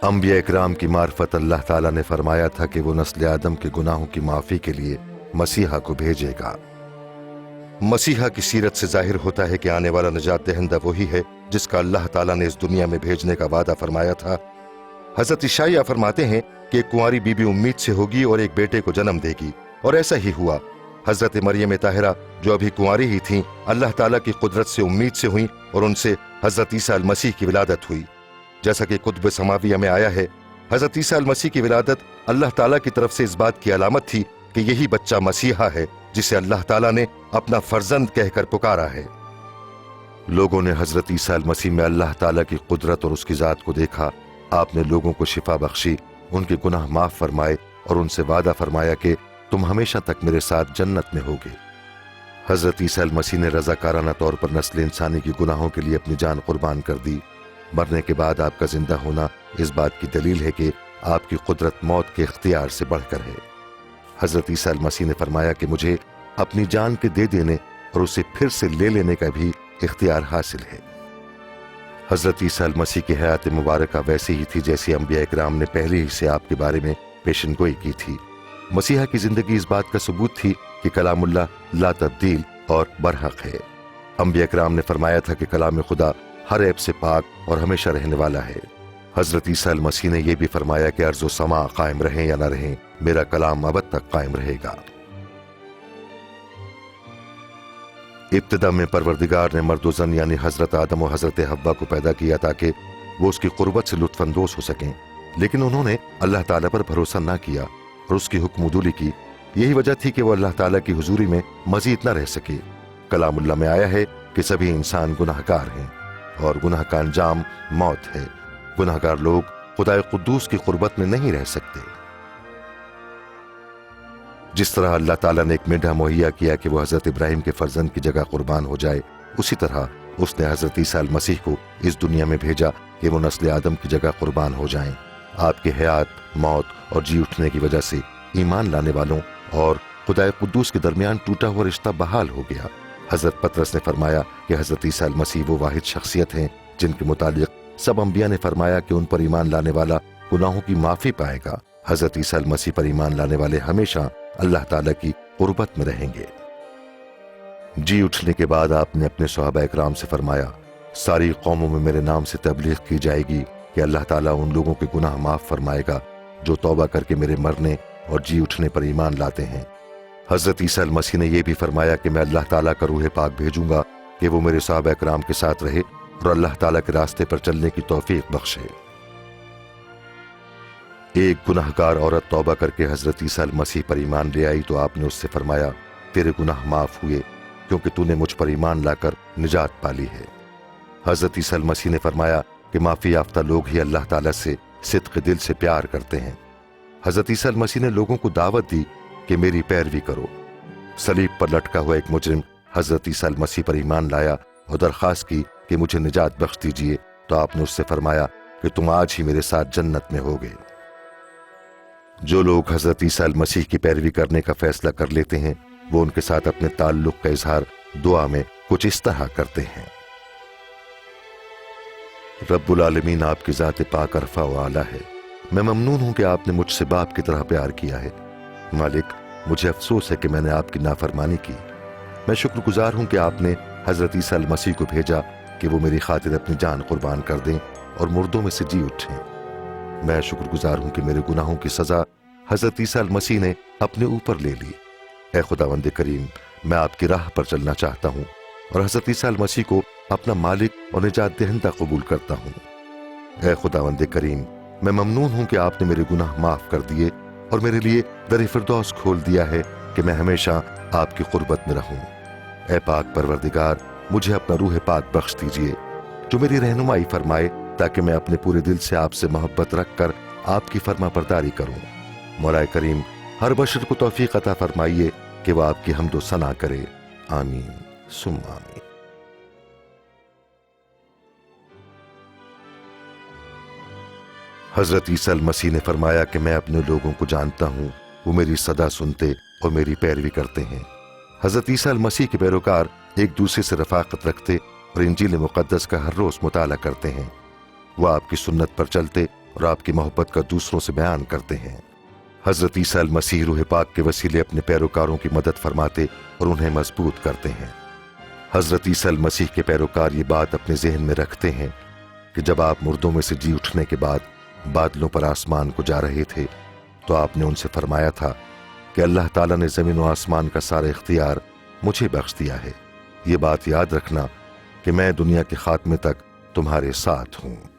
अंबिया इकराम की मार्फत अल्लाह ताला ने फरमाया था कि वो नस्ल आदम के गुनाहों की माफ़ी के लिए मसीहा को भेजेगा। मसीहा की सीरत से जाहिर होता है कि आने वाला निजात दहिंदा वही है जिसका अल्लाह ताला ने इस दुनिया में भेजने का वादा फरमाया था। हजरत ईशाया फरमाते हैं कि एक कुंवारी बीबी उम्मीद से होगी और एक बेटे को जन्म देगी, और ऐसा ही हुआ। हजरत मरियम ताहिरा जो अभी कुंवारी ही थीं, अल्लाह ताला की कुदरत से उम्मीद से हुई और उनसे हजरत ईसा अल मसीह की विलादत हुई। जैसा कि कुतुब समाविया में आया है, हजरत ईसा अल मसीह की विलादत अल्लाह ताला की तरफ से इस बात की अलामत थी कि यही बच्चा मसीहा है जिसे अल्लाह ताला ने अपना फर्जंद कहकर पुकारा है। लोगों ने हजरत ईसा अल मसीह में अल्लाह ताला की कुदरत और उसकी जात को देखा। आपने लोगों को शिफा बख्शी, उनके गुनाह माफ फरमाए और उनसे वादा फरमाया कि तुम हमेशा तक मेरे साथ जन्नत में होगे। हजरत ईसा अल मसीह ने रज़ाकाराना तौर पर नस्ल इंसानी के गुनाहों के लिए अपनी जान कुर्बान कर दी। मरने के बाद आपका जिंदा होना इस बात की दलील है कि आपकी कुदरत मौत के इख्तियार से बढ़कर है। हजरत ईसा अल मसीह ने फरमाया कि मुझे अपनी जान के दे देने और उसे फिर से ले लेने का भी इख्तियार हासिल है। हजरत ईसा अल मसीह की हयात मुबारका वैसी ही थी जैसी अंबिया इकराम ने पहले ही से आपके बारे में पेशनगोई की थी। मसीहा की जिंदगी इस बात का सबूत थी कि कलामुल्लाह ला तब्दील और बरहक है। अंबिया इकराम ने फरमाया था कि कलाम खुदा हर ऐब से पाक और हमेशा रहने वाला है। हजरत ईसा अल मसीह ने यह भी फरमाया कि अर्ज़ व समा कायम रहें या न रहें, मेरा कलाम अबद तक कायम रहेगा। इब्तिदा में परवरदिगार ने मर्द ज़न यानी हजरत आदम और हजरत हव्वा को पैदा किया ताकि वो उसकी कुर्बत से लुत्फानंदोज हो सकें, लेकिन उन्होंने अल्लाह ताला पर भरोसा ना किया और उसकी हुक्मदुली की। यही वजह थी कि वो अल्लाह ताला की हुजूरी में मजीद न रह सके। कलामुल्लाह में आया है कि सभी इंसान गुनाहगार हैं और गुनाह का अंजाम मौत है। गुनाहगार लोग खुदाए कुद्दूस की कुर्बत में नहीं रह सकते। जिस तरह अल्लाह ताला ने एक मेंढा मुहैया किया कि वो हजरत इब्राहिम के फर्जंद की जगह कुर्बान हो जाए, उसी तरह उसने हजरत ईसा अल मसीह को इस दुनिया में भेजा कि वो नस्ल आदम की जगह कुर्बान हो जाएं। आपके हयात, मौत और जी उठने की वजह से ईमान लाने वालों और खुदाए कुद्दूस के दरमियान टूटा हुआ रिश्ता बहाल हो गया। हजरत पतरस ने फरमाया कि हजरत ईसा अल मसीह वो वाहिद शख्सियत हैं जिनके मुतालिक सब अंबिया ने फरमाया कि उन पर ईमान लाने वाला गुनाहों की माफी पाएगा। हजरत ईसा अल मसीह पर ईमान लाने वाले हमेशा अल्लाह ताला की कुर्बत में रहेंगे। जी उठने के बाद आपने अपने सहाबा इकराम से फरमाया, सारी कौमों में मेरे नाम से तबलीग की जाएगी कि अल्लाह ताला उन लोगों के गुनाह माफ फरमाएगा जो तौबा करके मेरे मरने और जी उठने पर ईमान लाते हैं। हजरत ईसा अल मसीह ने यह भी फरमाया कि मैं अल्लाह ताला का रूह पाक भेजूंगा कि वो मेरे सहाबा इकराम के साथ रहे और अल्लाह ताला के रास्ते पर चलने की तौफीक बख्शे। एक गुनाहगार औरत तौबा करके हजरत ईसा अल मसीह पर ईमान ले आई तो आपने उससे फरमाया, तेरे गुनाह माफ हुए क्योंकि तूने मुझ पर ईमान लाकर निजात पाली है। हजरत ईसा अल मसीह ने फरमाया कि माफी याफ्ता लोग ही अल्लाह ताला से सिद्क़ दिल से प्यार करते हैं। हजरत ईसा अल मसीह ने लोगों को दावत दी कि मेरी पैरवी करो। सलीब पर लटका हुआ एक मुजरिम हजरत ईसा अल मसीह पर ईमान लाया और दरख्वास्त की कि मुझे निजात बख्श दीजिए, तो आपने उससे फरमाया कि तुम आज ही मेरे साथ जन्नत में होगे। जो लोग हजरत ईसा अल मसीह की पैरवी करने का फैसला कर लेते हैं वो उनके साथ अपने ताल्लुक का इजहार दुआ में कुछ इस तरह करते हैं, रब्बुल आलमीन आपकी ज़ात पाक अरफा व आला है, मैं ममनून हूं कि आपने मुझसे बाप की तरह प्यार किया है। मालिक, मुझे अफसोस है कि मैंने आपकी नाफरमानी की। मैं शुक्रगुजार हूं कि आपने हजरत ईसा अल मसीह को भेजा कि वो मेरी खातिर अपनी जान कुर्बान कर दें और मुर्दों में से जी उठें। मैं शुक्रगुजार हूं कि मेरे गुनाहों की सजा हजरत ईसा अल मसीह ने अपने ऊपर ले ली। ऐ खुदावंद करीम, मैं आपकी राह पर चलना चाहता हूं और हजरत ईसा अल मसीह को अपना मालिक और निजात दहिंदा कबूल करता हूं। ऐ खुदावंद करीम, मैं ममनून हूं कि आपने मेरे गुनाह माफ कर दिए और मेरे लिए दर फिरदौस खोल दिया है कि मैं हमेशा आपकी कुर्बत में रहूं। ऐ पाक परवरदिगार, मुझे अपना रूह पाक बख्श दीजिए जो मेरी रहनुमाई फरमाए ताकि मैं अपने पूरे दिल से आपसे मोहब्बत रखकर आपकी फर्मा बरदारी करूं। मौलाए करीम, हर बशर को तौफीक अता फरमाइए कि वह आपकी हम्दो सना करे। आमीन सुम्मा आमीन। हजरत ईसा अल मसीह ने फरमाया कि मैं अपने लोगों को जानता हूं, वो मेरी सदा सुनते और मेरी पैरवी करते हैं। हजरत ईसा अल मसीह के पैरोकार एक दूसरे से रफाकत रखते और इंजील मुक़द्दस का हर रोज मुताला करते हैं। वह आपकी सुन्नत पर चलते اور آپ کی محبت کا دوسروں سے بیان کرتے ہیں۔ حضرت عیسیٰ المسیح روح پاک کے وسیلے اپنے پیروکاروں کی مدد فرماتے اور انہیں مضبوط کرتے ہیں۔ حضرت عیسیٰ المسیح کے پیروکار یہ بات اپنے ذہن میں رکھتے ہیں کہ جب آپ مردوں میں سے جی اٹھنے کے بعد بادلوں پر آسمان کو جا رہے تھے تو آپ نے ان سے فرمایا تھا کہ اللہ تعالیٰ نے زمین و آسمان کا سارا اختیار مجھے بخش دیا ہے۔ یہ بات یاد رکھنا کہ میں دنیا کے خاتمے تک تمہارے ساتھ ہوں۔